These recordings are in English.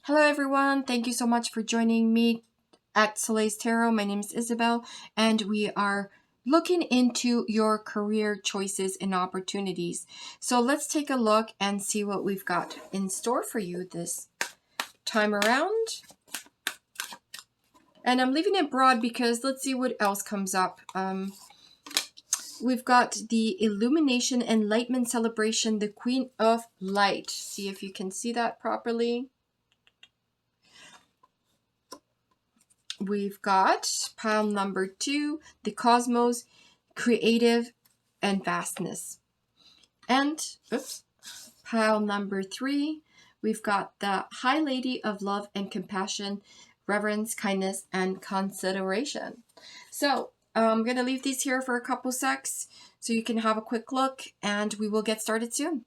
Hello everyone, thank you so much for joining me at Soleil's Tarot. My name is Isabel and we are looking into your career choices and opportunities. So let's take a look and see what we've got in store for you this time around. And I'm leaving it broad because let's see what else comes up. We've got the Illumination Enlightenment Celebration, the Queen of Light. See if you can see that properly. We've got pile number 2, the Cosmos, Creative and Vastness. And, pile number 3, we've got the High Lady of Love and Compassion, Reverence, Kindness, and Consideration. So, I'm going to leave these here for a couple secs so you can have a quick look, and we will get started soon.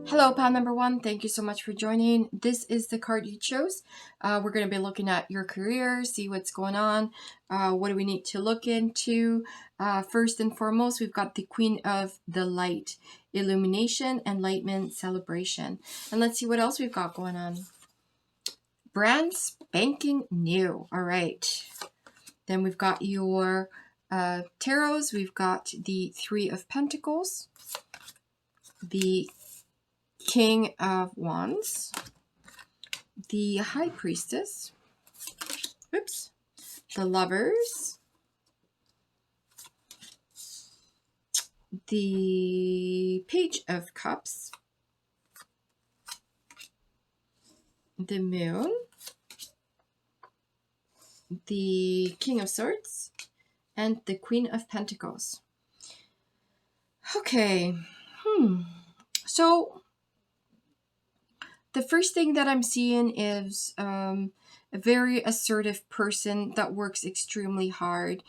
Hello, pal number 1. Thank you so much for joining. This is the card you chose. We're going to be looking at your career, see what's going on. What do we need to look into? First and foremost, we've got the Queen of the Light, Illumination, Enlightenment, Celebration. And let's see what else we've got going on. Brand spanking new. All right. Then we've got your tarots. We've got the Three of Pentacles, the King of Wands, the High Priestess, the Lovers, the Page of Cups, the Moon, the King of Swords, and the Queen of Pentacles. Okay, so the first thing that I'm seeing is a very assertive person that works extremely hard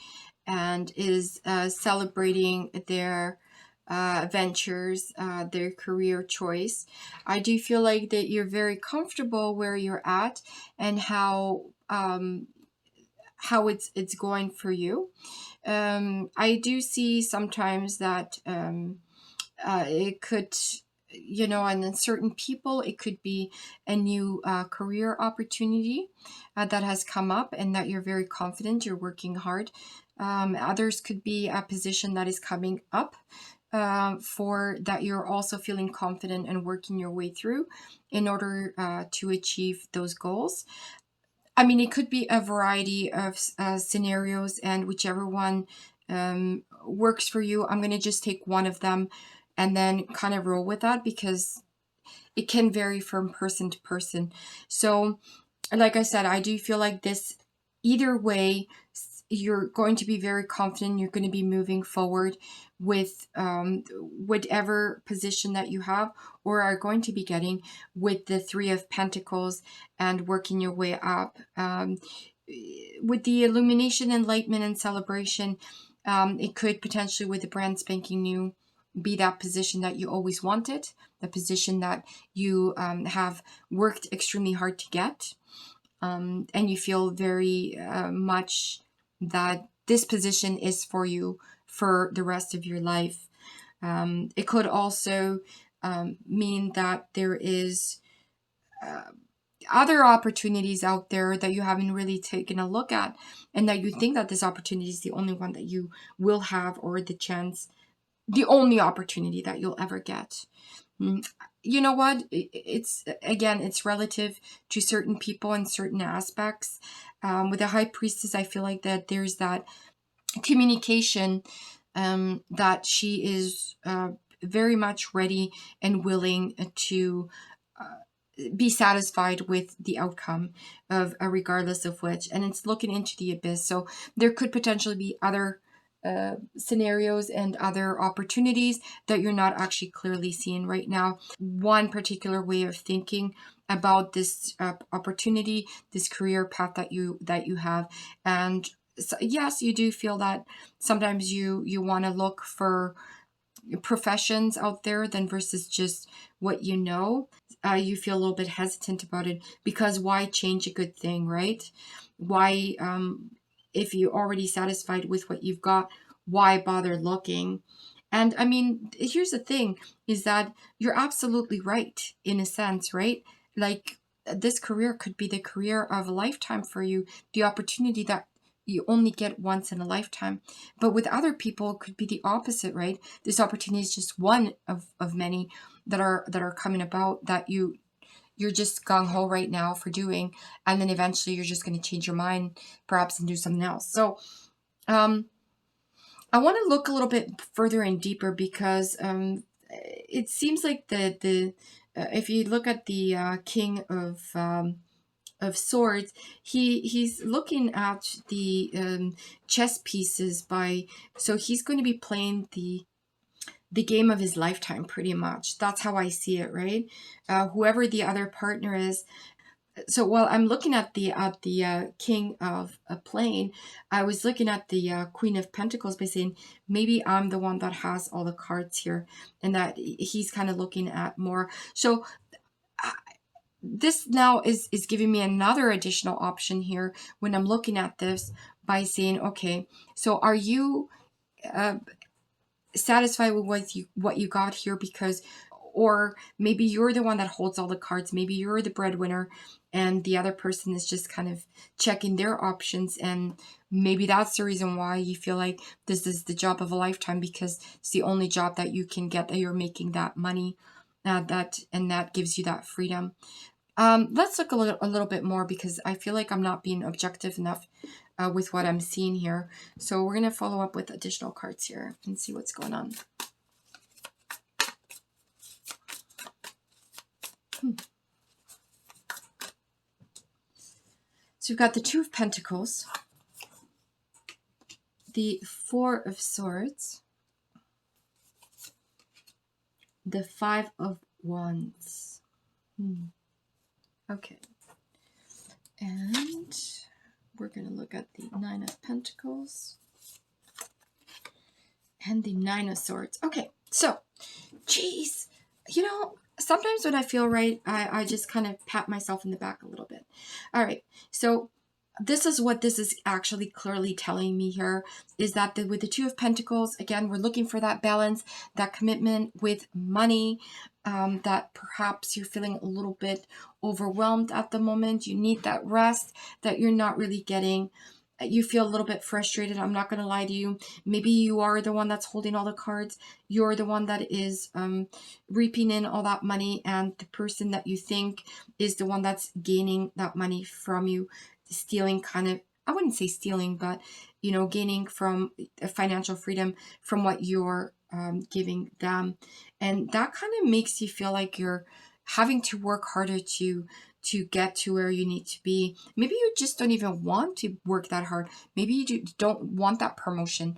and is celebrating their ventures, their career choice. I do feel like that you're very comfortable where you're at and how it's going for you. I do see sometimes that it could, and in certain people, it could be a new career opportunity that has come up and that you're very confident, you're working hard. Others could be a position that is coming up for that you're also feeling confident and working your way through in order to achieve those goals. I mean, it could be a variety of scenarios, and whichever one works for you. I'm going to just take one of them and then kind of roll with that because it can vary from person to person. So, like I said, I do feel like this, either way, you're going to be very confident. You're going to be moving forward with whatever position that you have or are going to be getting with the Three of Pentacles and working your way up. With the Illumination, Enlightenment, and Celebration, it could potentially, with the brand spanking new, be that position that you always wanted, the position that you have worked extremely hard to get, and you feel very much that this position is for you for the rest of your life. It could also mean that there is other opportunities out there that you haven't really taken a look at, and that you think that this opportunity is the only one that you will have, or the only opportunity that you'll ever get. You know what? It's relative to certain people and certain aspects. With the High Priestess, I feel like that there's that communication, that she is very much ready and willing to be satisfied with the outcome of regardless of which, and it's looking into the abyss. So there could potentially be other scenarios and other opportunities that you're not actually clearly seeing right now. One particular way of thinking about this opportunity, this career path that you have. And so, yes, you do feel that sometimes you want to look for professions out there than versus just what you know. you feel a little bit hesitant about it, because why change a good thing, right? Why, if you're already satisfied with what you've got, why bother looking? And I mean, here's the thing, is that you're absolutely right in a sense, right? Like, this career could be the career of a lifetime for you, the opportunity that you only get once in a lifetime. But with other people, it could be the opposite, right? This opportunity is just one of many that are coming about, that you're just gung-ho right now for doing, and then eventually you're just going to change your mind perhaps and do something else. So I want to look a little bit further and deeper, because it seems like the if you look at the King of Swords, he's looking at the chess pieces by, so he's going to be playing the game of his lifetime, pretty much. That's how I see it, right? Whoever the other partner is. So while I'm looking at the King of a Plane, I was looking at the Queen of Pentacles by saying, maybe I'm the one that has all the cards here, and that he's kind of looking at more. So this now is giving me another additional option here when I'm looking at this, by saying, okay, so are you satisfied with what you got here? Because, or maybe you're the one that holds all the cards, maybe you're the breadwinner and the other person is just kind of checking their options, and maybe that's the reason why you feel like this is the job of a lifetime, because it's the only job that you can get, that you're making that money, that gives you that freedom. Let's look a little bit more, because I feel like I'm not being objective enough with what I'm seeing here. So we're going to follow up with additional cards here and see what's going on. So we've got the Two of Pentacles, the Four of Swords, the Five of Wands. Okay. And we're going to look at the Nine of Pentacles and the Nine of Swords. Okay, so, geez, sometimes when I feel right, I just kind of pat myself in the back a little bit. All right, so this is what this is actually clearly telling me here, is that with the Two of Pentacles, again, we're looking for that balance, that commitment with money, that perhaps you're feeling a little bit overwhelmed at the moment. You need that rest that you're not really getting. You feel a little bit frustrated. I'm not going to lie to you. Maybe you are the one that's holding all the cards. You're the one that is reaping in all that money, and the person that you think is the one that's gaining that money from you, stealing, kind of, I wouldn't say stealing, but gaining from financial freedom from what you're giving them. And that kind of makes you feel like you're having to work harder to get to where you need to be. Maybe you just don't even want to work that hard. Maybe you don't want that promotion,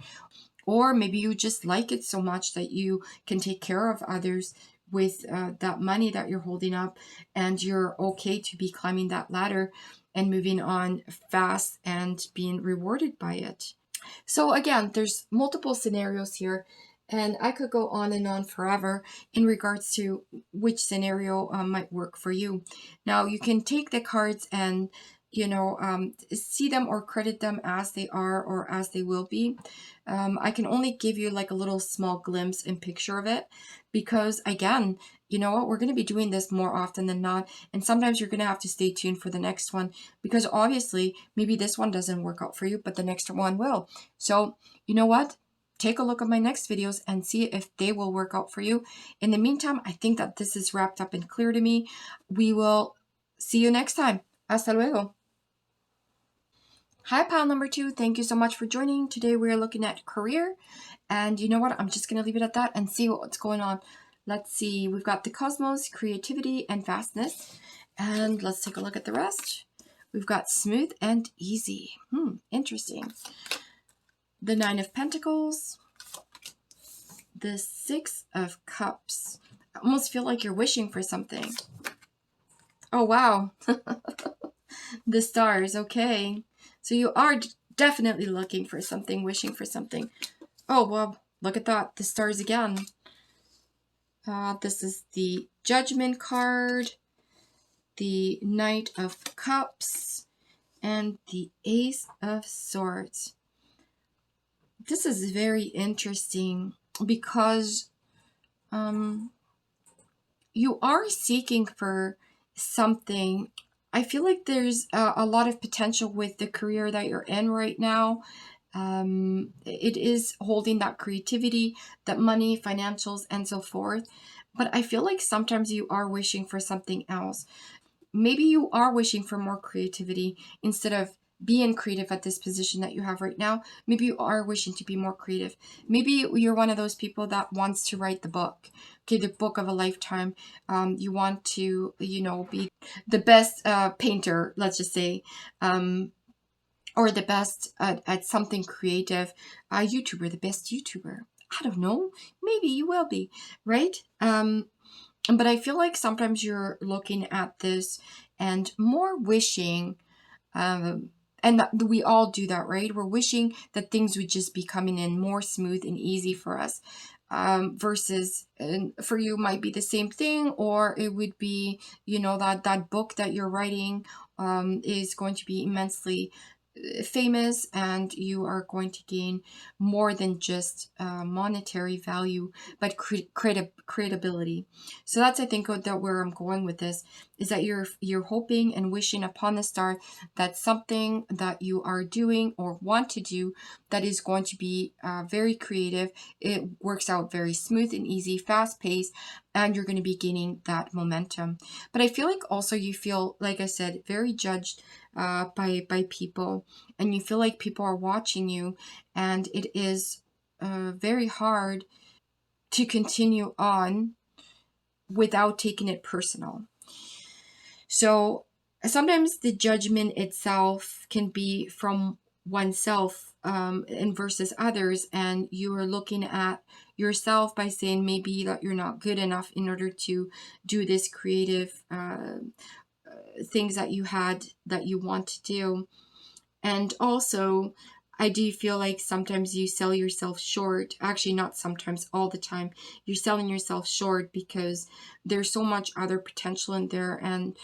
or maybe you just like it so much that you can take care of others with that money that you're holding up, and you're okay to be climbing that ladder and moving on fast and being rewarded by it. So again, there's multiple scenarios here, and I could go on and on forever in regards to which scenario might work for you. Now, you can take the cards and see them or credit them as they are or as they will be. I can only give you like a little small glimpse and picture of it, because again, you know what, we're going to be doing this more often than not, and sometimes you're going to have to stay tuned for the next one, because obviously maybe this one doesn't work out for you, but the next one will. So you know what, take a look at my next videos and see if they will work out for you. In the meantime, I think that this is wrapped up and clear to me. We will see you next time. Hasta luego. Hi, pile number 2. Thank you so much for joining. Today we are looking at career. And you know what? I'm just going to leave it at that and see what's going on. Let's see. We've got the cosmos, creativity, and vastness. And let's take a look at the rest. We've got smooth and easy. Interesting. The Nine of Pentacles. The Six of Cups. I almost feel like you're wishing for something. Oh, wow. The stars. Okay. So you are definitely looking for something, wishing for something. Oh, well, look at that. The stars again. This is the Judgment card, the Knight of Cups, and the Ace of Swords. This is very interesting because you are seeking for something. I feel like there's a lot of potential with the career that you're in right now. It is holding that creativity, that money, financials, and so forth. But I feel like sometimes you are wishing for something else. Maybe you are wishing for more creativity instead of being creative at this position that you have right now. Maybe you are wishing to be more creative. Maybe you're one of those people that wants to write the book. Okay, the book of a lifetime. You want to, be the best painter, let's just say, or the best at something creative. YouTuber, the best YouTuber. I don't know. Maybe you will be, right? But I feel like sometimes you're looking at this and more wishing, and that we all do that, right? We're wishing that things would just be coming in more smooth and easy for us. Versus, and for you might be the same thing, or it would be, that book that you're writing is going to be immensely famous, and you are going to gain more than just monetary value, but credibility. So that's, I think, that where I'm going with this is that you're hoping and wishing upon the star that something that you are doing or want to do that is going to be very creative. It works out very smooth and easy, fast paced, and you're going to be gaining that momentum. But I feel like also you feel, like I said, very judged by people, and you feel like people are watching you, and it is very hard to continue on without taking it personal. So sometimes the judgment itself can be from oneself, and versus others, and you are looking at yourself by saying maybe that you're not good enough in order to do this creative things that you want to do. And also, I do feel like sometimes you sell yourself short. Actually, not sometimes, all the time. You're selling yourself short because there's so much other potential in there. And,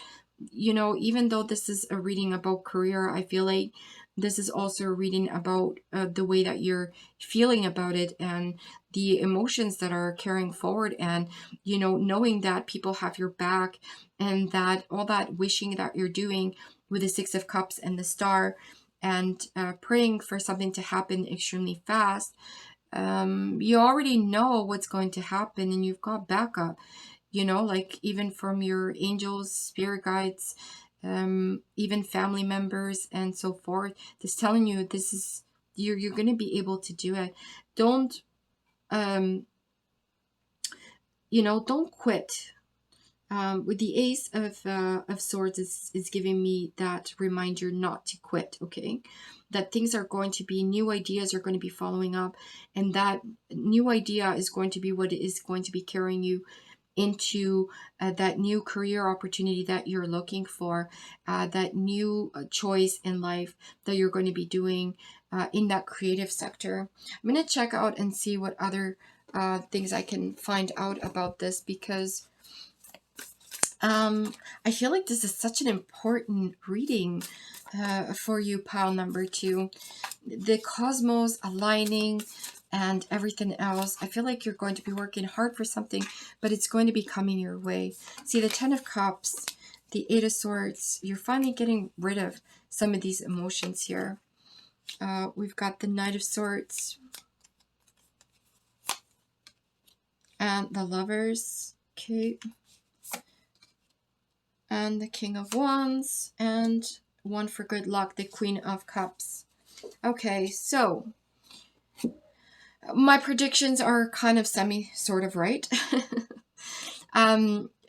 even though this is a reading about career, I feel like this is also a reading about the way that you're feeling about it, and the emotions that are carrying forward, and, knowing that people have your back, and that all that wishing that you're doing with the Six of Cups and the Star, and praying for something to happen extremely fast. You already know what's going to happen, and you've got backup, like even from your angels, spirit guides, even family members, and so forth, just telling you this is, you're going to be able to do it. Don't don't quit. With the Ace of Swords is giving me that reminder not to quit, okay? That things are going to be, new ideas are going to be following up, and that new idea is going to be what is going to be carrying you into that new career opportunity that you're looking for, that new choice in life that you're going to be doing in that creative sector. I'm going to check out and see what other things I can find out about this, because I feel like this is such an important reading for you, pile number 2. The cosmos aligning and everything else. I feel like you're going to be working hard for something, but it's going to be coming your way. See, the Ten of Cups, the Eight of Swords, you're finally getting rid of some of these emotions here. We've got the Knight of Swords and the Lovers. Okay. And the King of Wands, and one for good luck, the Queen of Cups. Okay, so my predictions are kind of sort of right.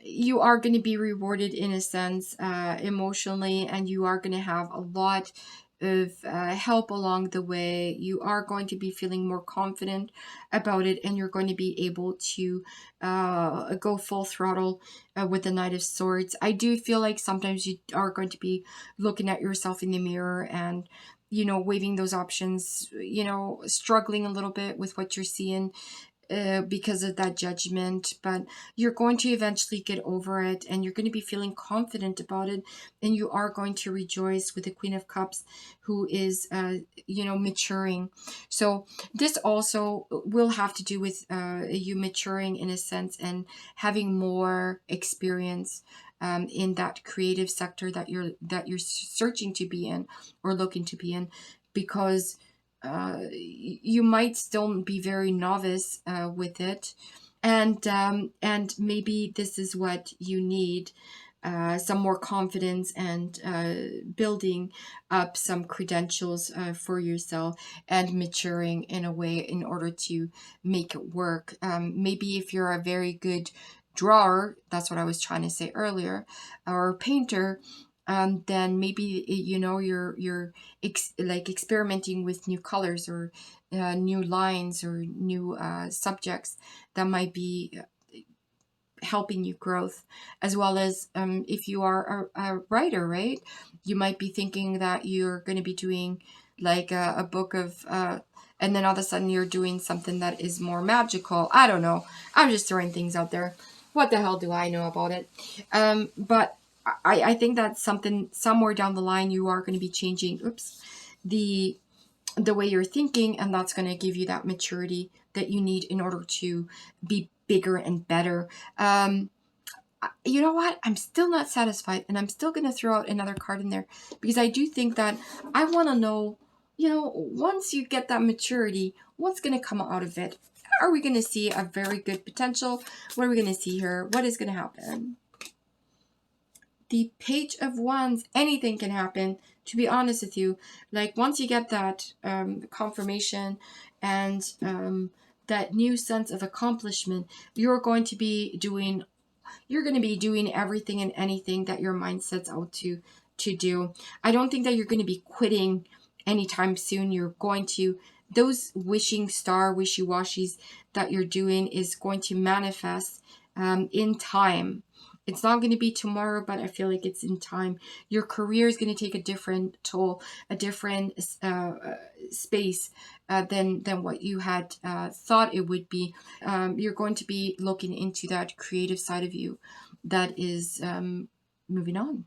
You are going to be rewarded in a sense emotionally, and you are going to have a lot of help along the way. You are going to be feeling more confident about it, and you're going to be able to go full throttle with the Knight of Swords. I do feel like sometimes you are going to be looking at yourself in the mirror and weighing those options, struggling a little bit with what you're seeing. because of that judgment, but you're going to eventually get over it, and you're going to be feeling confident about it, and you are going to rejoice with the Queen of Cups, who is maturing. So this also will have to do with you maturing in a sense, and having more experience in that creative sector that you're searching to be in, or looking to be in, because you might still be very novice with it, and maybe this is what you need, some more confidence, and building up some credentials for yourself, and maturing in a way in order to make it work. Maybe if you're a very good drawer, that's what I was trying to say earlier, or painter, then maybe you're like experimenting with new colors, or new lines, or new subjects that might be helping you growth, as well as if you are a writer, right? You might be thinking that you're going to be doing like a book of and then all of a sudden you're doing something that is more magical. I don't know, I'm just throwing things out there. What the hell do I know about it? But I think that's something somewhere down the line you are going to be changing, the way you're thinking, and that's going to give you that maturity that you need in order to be bigger and better. You know what? I'm still not satisfied, and I'm still going to throw out another card in there, because I do think that I want to know, once you get that maturity, what's going to come out of it? Are we going to see a very good potential? What are we going to see here? What is going to happen? The Page of Wands, anything can happen, to be honest with you. Like, once you get that confirmation, and that new sense of accomplishment, you're going to be doing everything and anything that your mind sets out to do. I don't think that you're going to be quitting anytime soon. You're going to, those wishing star wishy-washies that you're doing is going to manifest in time. It's not going to be tomorrow, but I feel like it's in time. Your career is going to take a different toll, a different space than what you had thought it would be. You're going to be looking into that creative side of you that is moving on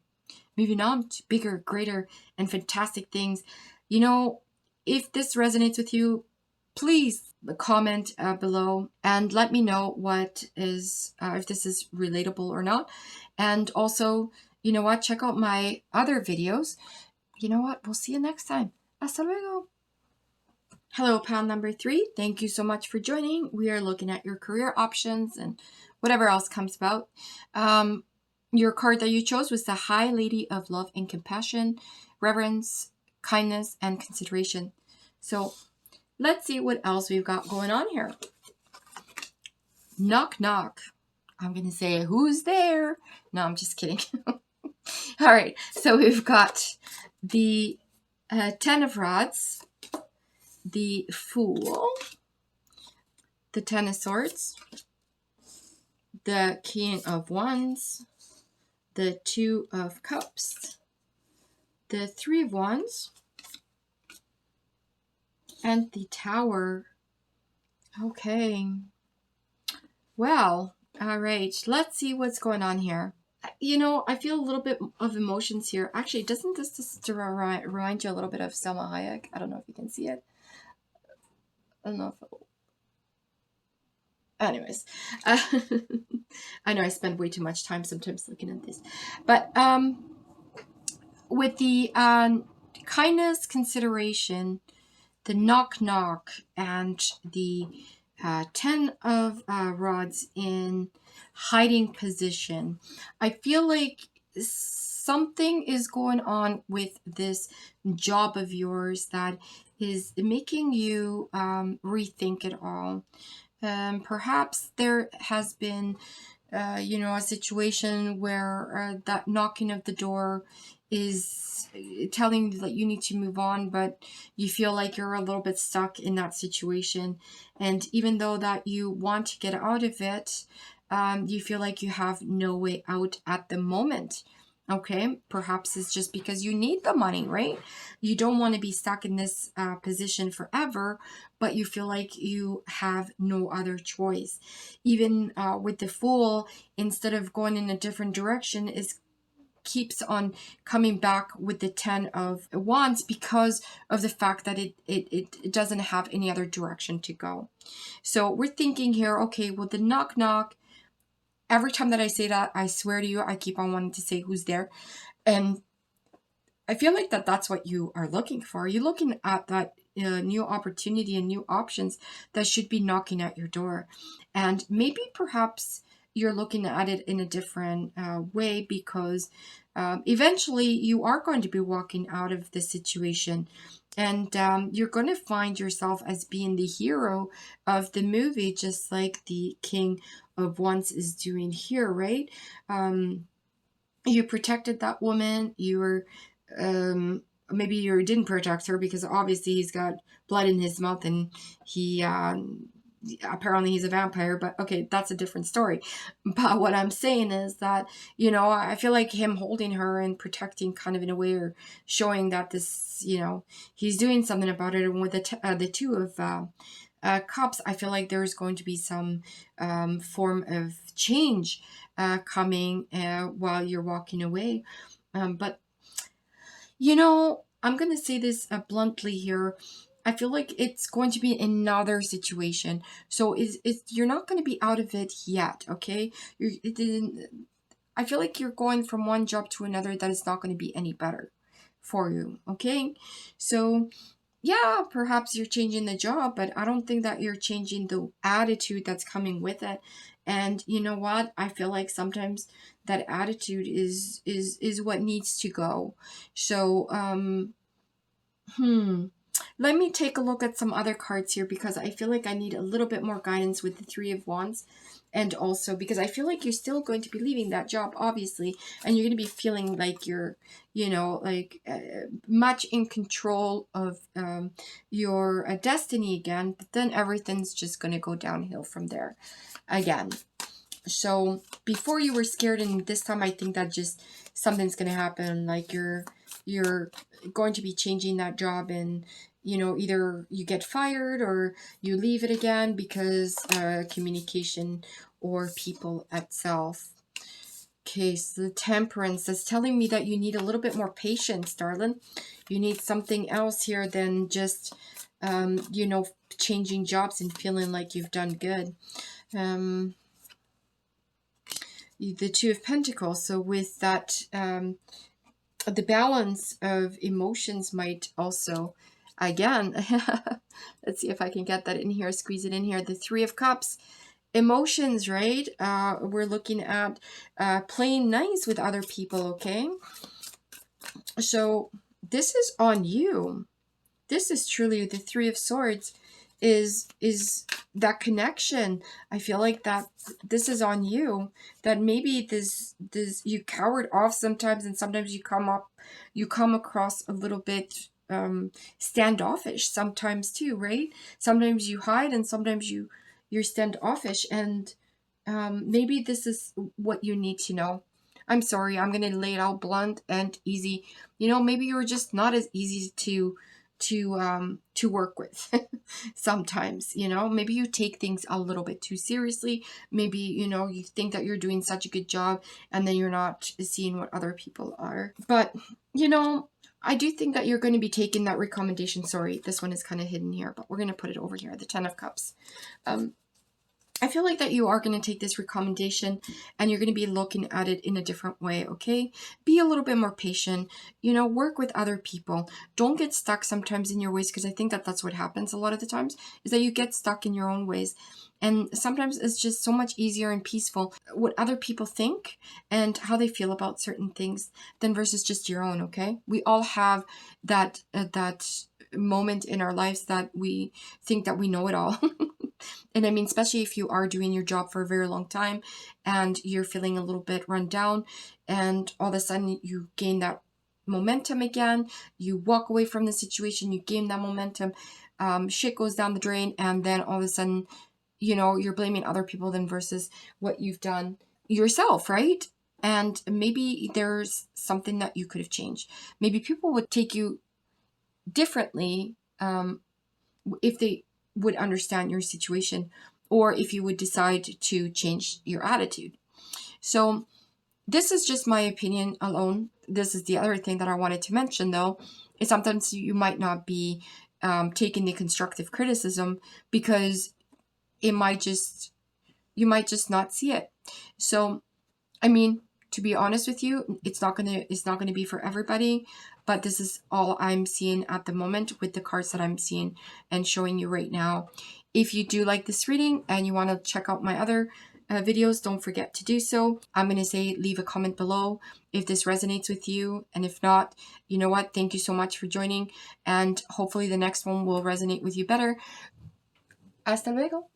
to bigger, greater, and fantastic things. If this resonates with you, please comment below and let me know what is if this is relatable or not. And also, check out my other videos. We'll see you next time. Hasta luego. Hello, pound number 3. Thank you so much for joining. We are looking at your career options and whatever else comes about. Your card that you chose was the High Lady of Love and Compassion, Reverence, Kindness, and Consideration. So let's see what else we've got going on here. Knock, knock. I'm going to say, who's there? No, I'm just kidding. All right. So we've got the Ten of Rods, the Fool, the Ten of Swords, the King of Wands, the Two of Cups, the Three of Wands, and the Tower. Okay. Well, all right. Let's see what's going on here. I feel a little bit of emotions here. Actually, doesn't this just remind you a little bit of Selma Hayek? I don't know if you can see it. I don't know if anyways. I know I spend way too much time sometimes looking at this. But with the kindness, consideration, the knock knock, and the Ten of Rods in hiding position, I feel like something is going on with this job of yours that is making you rethink it all. Perhaps there has been a situation where that knocking of the door is telling you that you need to move on, but you feel like you're a little bit stuck in that situation. And even though that you want to get out of it, you feel like you have no way out at the moment. Okay, perhaps it's just because you need the money, right? You don't want to be stuck in this position forever, but you feel like you have no other choice. Even with the Fool, instead of going in a different direction, is keeps on coming back with the 10 of wands because of the fact that it doesn't have any other direction to go. So we're thinking here, okay, well, the knock knock, every time that I say that, I swear to you, I keep on wanting to say who's there. And I feel like that's what you are looking for. You're looking at that new opportunity and new options that should be knocking at your door. And maybe perhaps you're looking at it in a different way because eventually you are going to be walking out of the situation. And you're going to find yourself as being the hero of the movie, just like the King of Wands is doing here, right? You protected that woman. You were maybe you didn't protect her because obviously he's got blood in his mouth and he apparently he's a vampire, but okay, that's a different story. But what I'm saying is that, you know, I feel like him holding her and protecting kind of in a way or showing that this, you know, he's doing something about it. And with the two of cups, I feel like there's going to be some form of change coming while you're walking away. But, you know, I'm going to say this bluntly here. I feel like it's going to be another situation. So you're not going to be out of it yet, okay? I feel like you're going from one job to another that is not going to be any better for you, okay? So yeah, perhaps you're changing the job, but I don't think that you're changing the attitude that's coming with it. And you know what? I feel like sometimes that attitude is what needs to go. So, hmm. Let me take a look at some other cards here because I feel like I need a little bit more guidance with the Three of Wands. And also because I feel like you're still going to be leaving that job, obviously, and you're going to be feeling like you're, you know, like much in control of your destiny again. But then everything's just going to go downhill from there again. So before you were scared, and this time I think that just something's going to happen. Like you're going to be changing that job, and you know, either you get fired or you leave it again because communication or people itself. Okay, so the Temperance is telling me that you need a little bit more patience, darling. You need something else here than just you know, changing jobs and feeling like you've done good. The Two of Pentacles. So with that, the balance of emotions might also, again, let's see if I can get that in here, squeeze it in here. The Three of Cups, emotions, right? We're looking at playing nice with other people, okay? So this is on you. This is truly the Three of Swords is that connection. I feel like that this is on you, that maybe this you cowered off sometimes, and sometimes you come across a little bit standoffish sometimes too, right? Sometimes you hide and sometimes you're standoffish, and maybe this is what you need to know. I'm sorry, I'm gonna lay it out blunt and easy. You know, maybe you're just not as easy to work with sometimes. You know, maybe you take things a little bit too seriously. Maybe, you know, you think that you're doing such a good job and then you're not seeing what other people are. But you know, I do think that you're going to be taking that recommendation. Sorry, this one is kind of hidden here, but we're going to put it over here, the Ten of Cups. I feel like that you are going to take this recommendation and you're going to be looking at it in a different way, okay? Be a little bit more patient, you know, work with other people. Don't get stuck sometimes in your ways, because I think that that's what happens a lot of the times, is that you get stuck in your own ways. And sometimes it's just so much easier and peaceful what other people think and how they feel about certain things than versus just your own, okay? We all have that moment in our lives that we think that we know it all. And I mean, especially if you are doing your job for a very long time and you're feeling a little bit run down, and all of a sudden you gain that momentum again, you walk away from the situation, you gain that momentum, shit goes down the drain, and then all of a sudden, you know, you're blaming other people than versus what you've done yourself, right? And maybe there's something that you could have changed. Maybe people would take you differently, if they would understand your situation, or if you would decide to change your attitude. So this is just my opinion alone. This is the other thing that I wanted to mention, though, is sometimes you might not be taking the constructive criticism because it might just you might just not see it. So, I mean, to be honest with you, it's not gonna be for everybody, but this is all I'm seeing at the moment with the cards that I'm seeing and showing you right now. If you do like this reading and you want to check out my other videos, don't forget to do so. I'm gonna say leave a comment below if this resonates with you, and if not, you know what? Thank you so much for joining, and hopefully the next one will resonate with you better. Hasta luego.